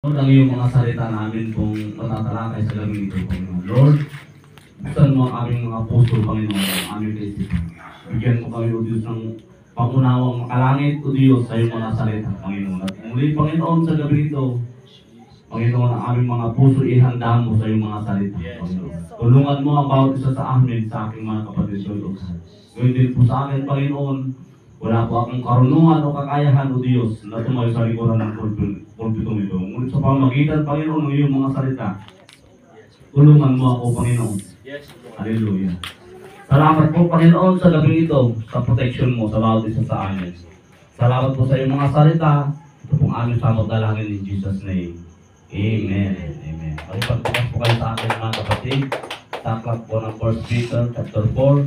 Lord, ang iyong mga salita namin kung matatalakay sa gabi ito, Panginoon. Lord, buksan mo ang aming mga puso, Panginoon, ang aming kaisipan. Bigyan mo kami, O Diyos, ng pangunawang makalangit, O Diyos, sa iyong mga salita, Panginoon. At muli, Panginoon, sa gabi ito, Panginoon, ang aming mga puso ihanda mo sa iyong mga salita, Panginoon. Tulungan mo ang bawat isa sa amin, sa aking mga kapatid, Lord. Gawin din po sa akin, Panginoon, wala po akong karunungan o kakayahan, O Diyos, na tumayo sa likuran ng pulpitong ito. Ngunit sa pamamagitan, Panginoon, ng iyong mga salita, tulungan mo ako, Panginoon. Hallelujah. Salamat po, Panginoon, sa gabi ito, sa protection mo sa bawat isa sa amin. Salamat po sa iyong mga salita. Ito pong aming samot dalangin in Jesus' name. Amen. Amen. Pagpagpukas po kayo sa akin, mga kapatid. Sa aklat po ng 1 Peter chapter 4.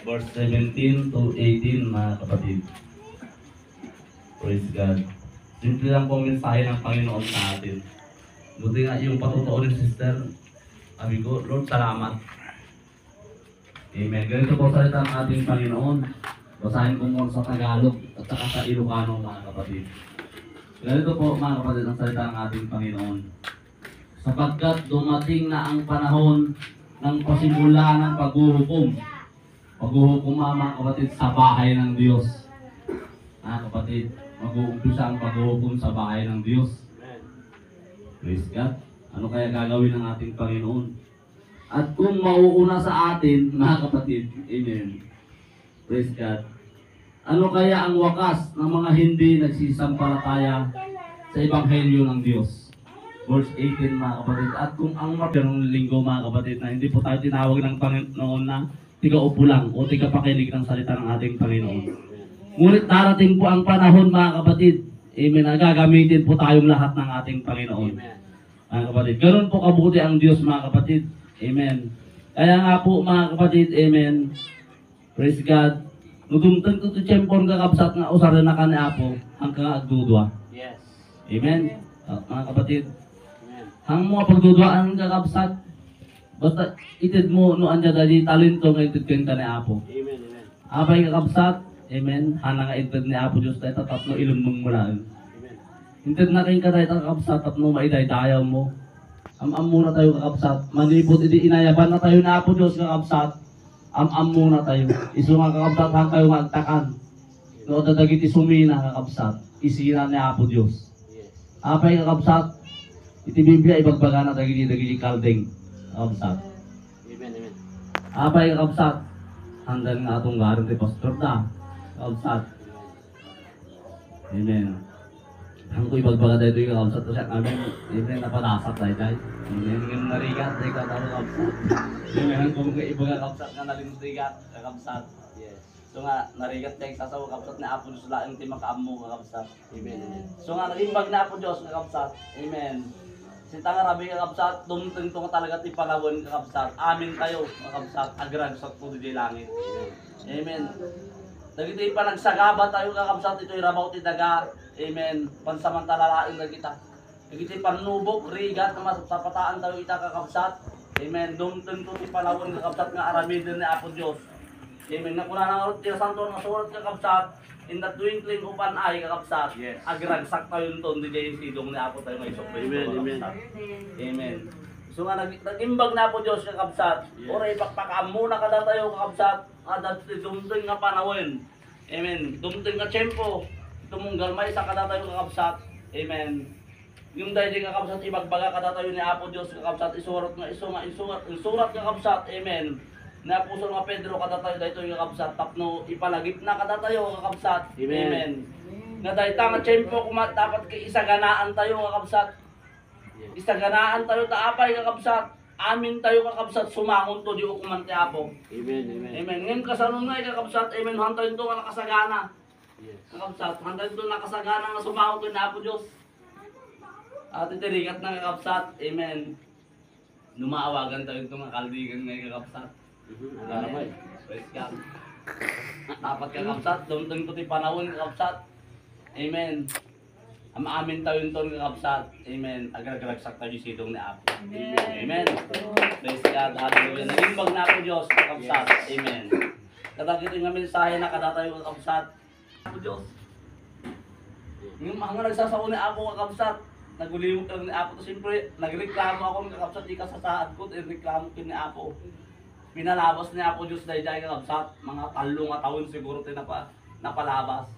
Verse 17 to 18, mga kapatid. Praise God. Simple lang po ang mensahe ng Panginoon sa atin. Buti nga yung patutuo ni sister. Sabi ko, Lord, salamat. Amen. Ganito po salita ng ating Panginoon. Basahin ko muna sa Tagalog at saka sa Ilocano, mga kapatid. Ganito po, mga kapatid, ang salita ng ating Panginoon. Sapagkat dumating na ang panahon ng pasimula ng paghuhukom. Maghuhukom, mga kapatid, sa bahay ng Diyos. Kapatid, mag-uumpisa ang paghuhukom sa bahay ng Diyos. Praise God. Ano kaya gagawin ng ating Panginoon? At kung mauuna sa atin, mga kapatid, amen. Praise God. Ano kaya ang wakas ng mga hindi nagsisampalataya sa Ebanghelyo ng Diyos? Verse 18, mga kapatid. At kung ang mapirang linggo, mga kapatid, na hindi po tayo tinawag ng Panginoon na tiga-upo lang o tiga-pakinig ng salita ng ating Panginoon. Ngunit darating po ang panahon, mga kapatid, amen, na gagamitin po tayong lahat ng ating Panginoon. Mga kapatid, ganoon po kabuti ang Diyos, mga kapatid. Amen. Kaya nga po, mga kapatid, amen. Praise God. Nudumtan ko ito tiyempon kakabsat nga usara na ka ni Apo hanggang agdudwa. Yes. Amen. Mga kapatid. Amen. Hang mga pagdudwaan kakabsat. Basta itid mo no anja dali talento nga itid ka ni Apo. Amen. Amen. Apay kakabsat. Amen. Hana nga itid ni Apo Diyos tayo tatapno ilumong mulaan. Amen. Itid na kayo ka tayo kakabsat tapno maiday-dayaw mo. Am-am muna tayo kakabsat. Manipot idi inayaban na tayo na Apo Diyos kakabsat. Am-am muna tayo. Iso nga kakabsat hang kayo magtakan. No dadagiti sumina kakabsat. Isira ni Apo Diyos. Yes. Apay kakabsat. Iti Biblia ibagbaga na dagiti kaldeng. Kakabsat. Amen. Amen. Apay kakabsat. Hanggang nga atong garon ti Pastor da. Kakabsat. Amen. Hang ko ibagbaga tayo ito kakabsat. Kasi amin, amen, napanasak tayo tayo. Amen. Ngayon narigat tayo katalo kakabsat. Amen. Hang kung ibaga kakabsat nga nalimutigat kakabsat. Yes. So nga, narigat tayo sa sawa kakabsat na Apo Diyos laing ti makaamo kakabsat. Amen. Amen. So nga, nag-imbag na Apo Diyos kakabsat. Amen. Sinta nga rabi kakabsat, dumutong ito nga talaga ti Palawan kakabsat. Amin tayo kakabsat, agrag sa pudo di langit. Amen. Dagiti pa nagsagaba tayo kakabsat, ito'y rabaw ti daga. Amen. Pansamantalalain na kita. Dagiti panubok, rigat, na masapataan tayo ita kakabsat. Amen. Dumutong ito ti Palawan kakabsat nga aramidin ni Apo Diyos. Amen. Nakuna na nga ti Santo nga surat kakabsat. In the twinkling of an eye, kakabsat. Yes. Agragsak tayo nito, hindi kayo sidong ni Apo tayo ngayon. Amen, amen. Amen. So nga, nag-imbag na po Diyos kakabsat. Yes. Oray, pakpakam muna ka na tayo kakabsat. Dati dumting nga panawin. Amen. Dumting nga tiyempo. Tumunggal may isa ka na tayo kakabsat. Amen. Yung dahil kakabsat, ibagbaga ka na tayo ni Apo Diyos kakabsat. Isurat isurat kakabsat. Amen. Na puso nga Pedro kada tayo dayto yung kakabsat tapno ipalagip na kada tayo kakabsat. Amen. Amen. Nga dahil nga tiyempo kumat dapat kay isaganaan tayo kakabsat. Isaganaan tayo taapay kakabsat. Amin tayo kakabsat sumangon to di ukumante Apo. Amen. Amen. Amen. Ngayon kasanon nga kakabsat. Amen. Hantayin to nga nakasagana. Yes. Kakabsat. Hantayin to nakasagana nga sumangon to na Apo Diyos. At itirigat na kakabsat. Amen. Numaawagan tayo itong mga kaldigan ngayon kakabsat. Alamay. Praise God. Dapat kakabsat, dumutong ito ti panahon kakabsat. Amen. Ang amin tayo yung kakabsat. Amen. Agrag-ragsak tayo sidong ni Apo. Amen. Praise God. Hallelujah. Nagimbag na ako Diyos kakabsat. Amen. Katagito yung mensahe na kada tayo kakabsat. Apo Diyos. Yung mga nagsasaon ni Apo kakabsat, nagulimot lang ni Apo. To siyempre, nagreklamo ako ng kakabsat, di ka sa saad ko, reklamo ko ni Apo. Pinalabas ni Apo Diyos dahil dahil kakabsat, mga talong nga taon siguro tayo napalabas.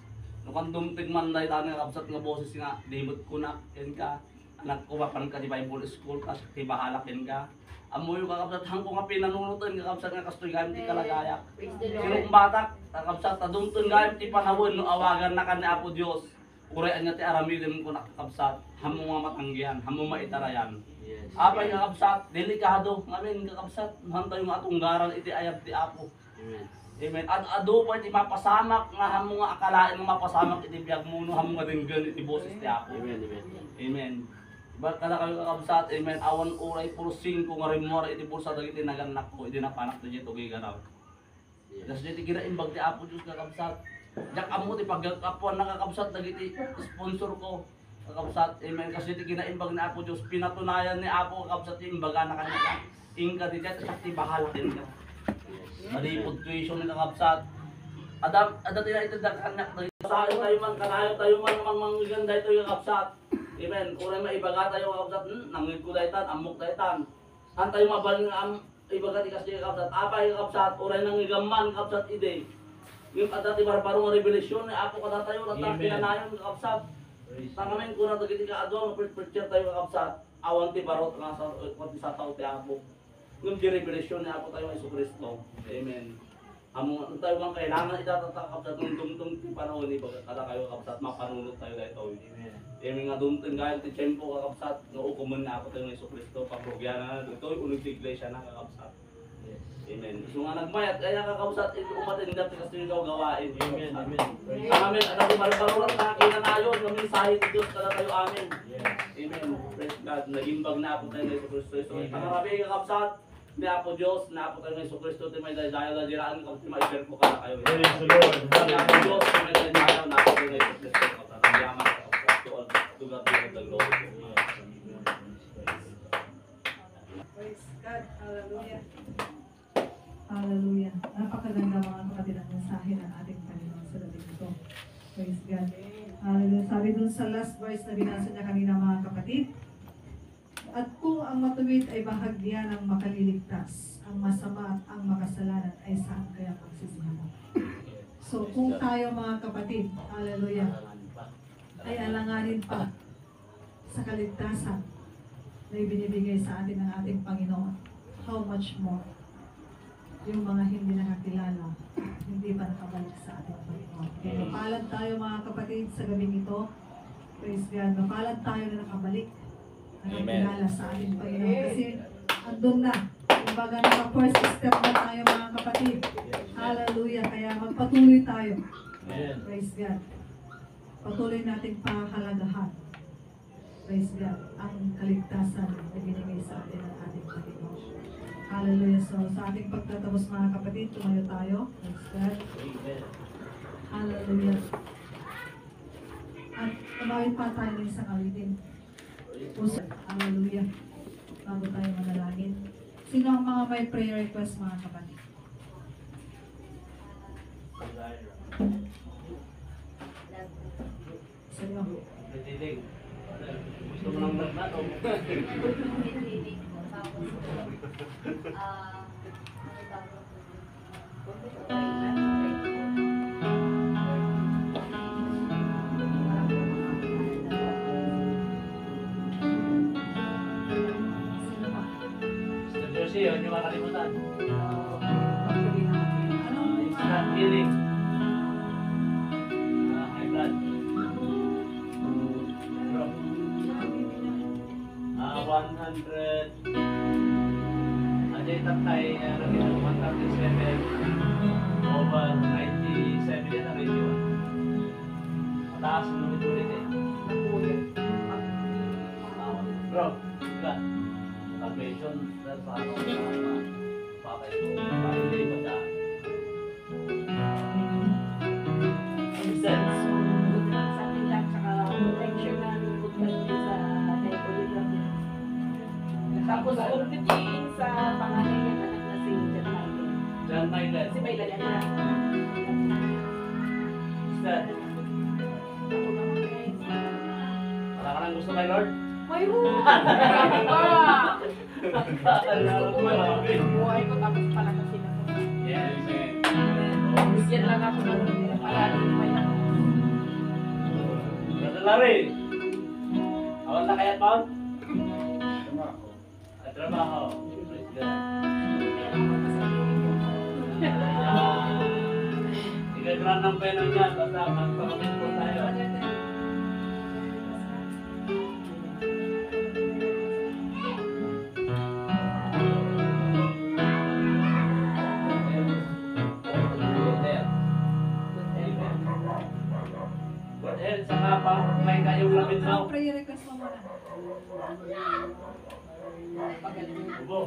Nung kang dumtig man dahil tayo kakabsat nga boses nga, limot ko na, yan ka. Anak ko, mapan ka di Bible School, kasi tibahalakin ka. Amoy yung kakabsat, hangko nga pinanunutan kakabsat nga kastoy gayam ti kalagayak. Sino kong batak, kakabsat, tadumtun gayam ti panawin, no awagan na ka ni Apo Diyos. Urayan niya ti aramidin ko nakakabsat, hamo nga matanggihan, hamo maitarayan. Yes. Apay kakabsat, delikado, ngamin kakabsat, hantay nga atunggaran iti ayab ti Apo. Amen. Amen. At ado pa iti mapasamak, nga hamo nga akalain nga mapasamak iti biyag mo, no hamo nga dinggan iti boses ti Apo. Amen. Amen. Amen. Ba't kala kayo kakabsat, amen, awan uray puro 5 nga rimor, iti pulsa dagiti naganak ko, iti napanak to dito giganaw. Yes. Das dito ginaimbag ti Apo Diyos kakabsat. Jak amo ti pagkapuan nakakabsat dagiti sponsor ko kakabsat, amen, kasi iti ginaimbag ni Apo Diyos, pinatunayan ni Apo kakabsat ti imbaga na kanila. Ingka di jet, at ti bahala din ka. Adi punctuation ni kakabsat. Ada tila ito dakanak tayo tayo man kanayo tayo man mangmanggan ito yung kakabsat. Amen. Uray maibaga tayo kakabsat, nangit ko daytan, amok daytan. Antay mabal nga ibaga ti kasi kakabsat. Apay kakabsat, uray nangigaman kakabsat ide. Yung adati barbaro nga revelasyon ni Apo kada tayo natang pinanayon kakabsat. Tangamen ko na dagiti ka adwa nga preacher tayo kakabsat. Awan ti barot nga sa tao ti Apo. Yung di revelasyon ni Apo tayo Hesus Kristo. Amen. Amo tayo bang kailangan itatatang sa tungtong ti panahon ni baga kada kayo kakabsat mapanunot tayo dito. Amen. Amen nga dumteng gayon ti tiempo kakabsat nga ukuman na Apo tayo Hesus Kristo paprogyan na dito unog ti iglesia na kakabsat. Yes. Amen. So nga nagmayat kaya kakabsat umatin dati kasi ikaw gawain. Amen. Amen. Amen. Ano barbaro na kinanayon nga mensahe ti Dios kada tayo amen. Yes. Amen. Praise God. Nagimbag na Apo tayo Hesus Kristo. So pangarabi kakabsat ni Apo Diyos, na Apo tayo ng Hesus Kristo, ti may daydayaw na diraan kung ti may serpo ka na kayo. Praise the Lord. Ni Apo Diyos, ti may daydayaw na Apo tayo ng Hesus Kristo. Ang yaman sa kapsat doon, lugar din ng glory. Praise God. Hallelujah. Hallelujah. Napakaganda mga kapatid ang mensahe ng ating Panginoon sa dating ito. Praise God. Hallelujah. Sabi dun sa last verse na binasa niya kanina mga kapatid, at kung ang matuwid ay bahagya ng makaliligtas, ang masama at ang makasalanan ay saan kaya magsisihan? So kung tayo mga kapatid, hallelujah, ay alanganin pa sa kaligtasan na ibinibigay sa atin ng ating Panginoon, how much more yung mga hindi nakakilala, hindi pa nakabalik sa ating Panginoon. Kaya mapalad tayo mga kapatid sa gabing ito. Praise God. Mapalad tayo na nakabalik, nakakilala sa ating Panginoon. Kasi andun na. Kumbaga naka-first step na tayo mga kapatid. Hallelujah. Kaya magpatuloy tayo. Praise God. Patuloy nating pahalagahan. Praise God. Ang kaligtasan na binigay sa atin ng ating Panginoon. Hallelujah. So sa ating pagtatapos mga kapatid, tumayo tayo. Praise God. Hallelujah. At tumawin pa tayo ng isang awitin. Puso. Hallelujah. Bago tayo manalangin. Sino ang mga may prayer request mga kapatid? Sa iyo. Natilig. Gusto mo nang magnato. Sino pa? Sa Jersey, yun yung makalimutan. Pagpili natin. Anong Instant healing. High blood. Bro. 100. Ajay tatay, naging 137. Over 97 yan ang radio. Mataas nung ulit eh. Bro, ilan? Calculation sa ano sa pakay ko. Pakay ko pa sense. Sa atin lang, saka lecture na nagpagpag sa diaphragm. Tapos ulitin sa pangalan niya na anak na si John Michael. John Michael. Si Michael yan na. Stan. Ako naman guys. gusto kay Lord? Mayroon! Buhay ko tapos palakasin ako. Yes, amen. Bigyan lang ako ng palaging may ako. Brother Larry. Awal na kaya taon? Trabaho. Praise God. Igagran ng peno niya, basta magpapakit po tayo. Good health, saka pa may kayong lapit Ang mo. prayer request mo muna. Ubo.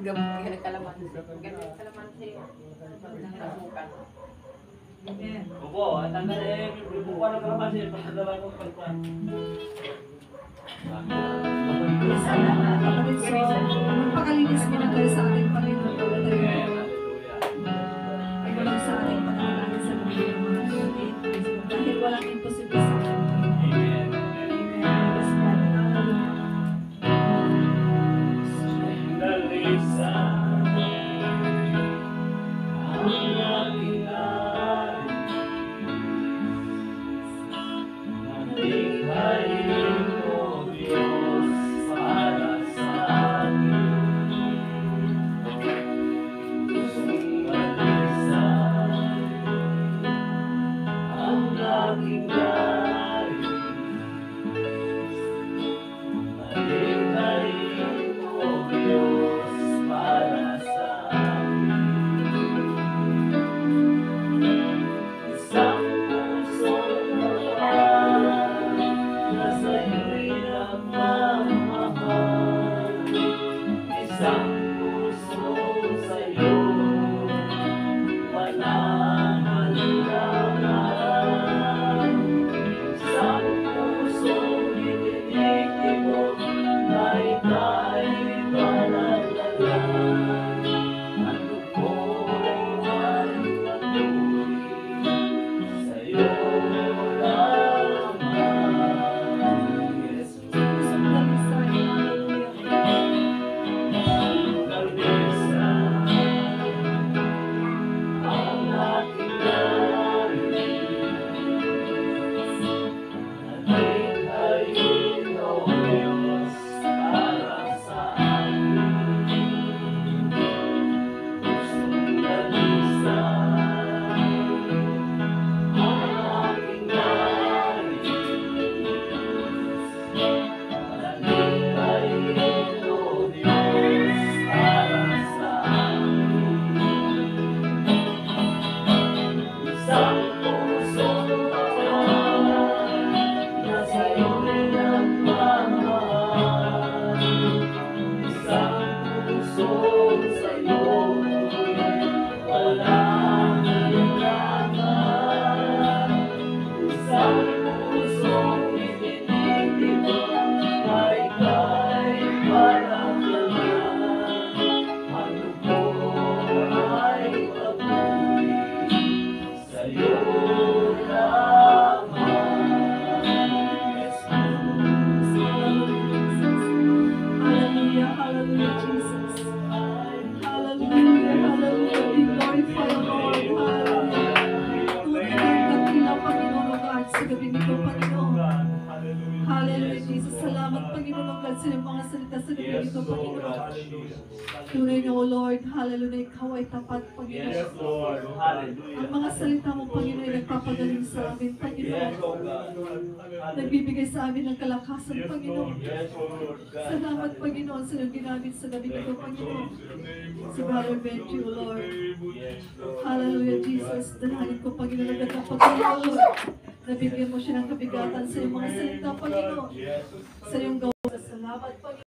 Gamot ka ng kalamansi. Gamot ng kalamansi. Nasukan. Amen. Ubo, at ang ibu ko ng kalamansi, pagkadala ko pagkuhan. Sana, kapatid, so, magpakalinis mo na tayo sa ating Panginoon. Tayo, ay walang sa ating panalangin sa mga kapatid. Dahil walang imposible sa ating Panginoon. Amen. Amen. Praise God. Hallelujah. Dalisa ang aking ari, malikhain mo Diyos para sa akin. Dalisa ang aking ari, malikhain mo Diyos para sa akin. Isang pusong mapahal na sa'yo'y nagmamahal. Isang puso sa'yo, walang alinlangan. Isang pusong itinitibok na ika'y panalalan. Ano po ay patuloy sa'yo lamang, Jesus. Isang dalisay. Hallelujah. Dalisa ang aking ari, nalikhain o Diyos para sa akin. Dalisa ang aking ari, nalikhain o Diyos para sa akin. Isang pusong mapahal na sa'yo'y nagmamahal. Isang puso sa'yo, walang alinlangan. Isang pusong itinitibok na ika'y panaglaman. Ano po ay patuloy sa'yo lamang, Jesus. Hallelujah, hallelujah, Jesus. Hallelujah, hallelujah. We glorify you, Lord. Hallelujah. Tunay ang dakilang Panginoon, O God, sa gabi nito, Panginoon. Hallelujah, Jesus. Salamat, Panginoon, O God, sa iyong mga salita sa gabi Yes, nito, Lord. Panginoon. Hallelujah. Tunay na, O Lord, hallelujah, ikaw ay tapat, Yes, Panginoon. Lord. Hallelujah. Ang mga salita mo, Panginoon, ay nagpapagaling sa amin, Yes, Panginoon. oh God. Nagbibigay sa amin ng kalakasan, Panginoon. Yes, oh Lord God. Salamat, Panginoon, sa iyong ginamit sa gabi nito, Panginoon. Si Brother Benji, O Lord. Yes, Lord. Hallelujah, Jesus. Dalahanin ko, Panginoon, agad ang pagkakulog. Nabigyan mo siya ng kabigatan sa iyong mga salita, Panginoon. Yes. Sa iyong gawa. Salamat, Panginoon.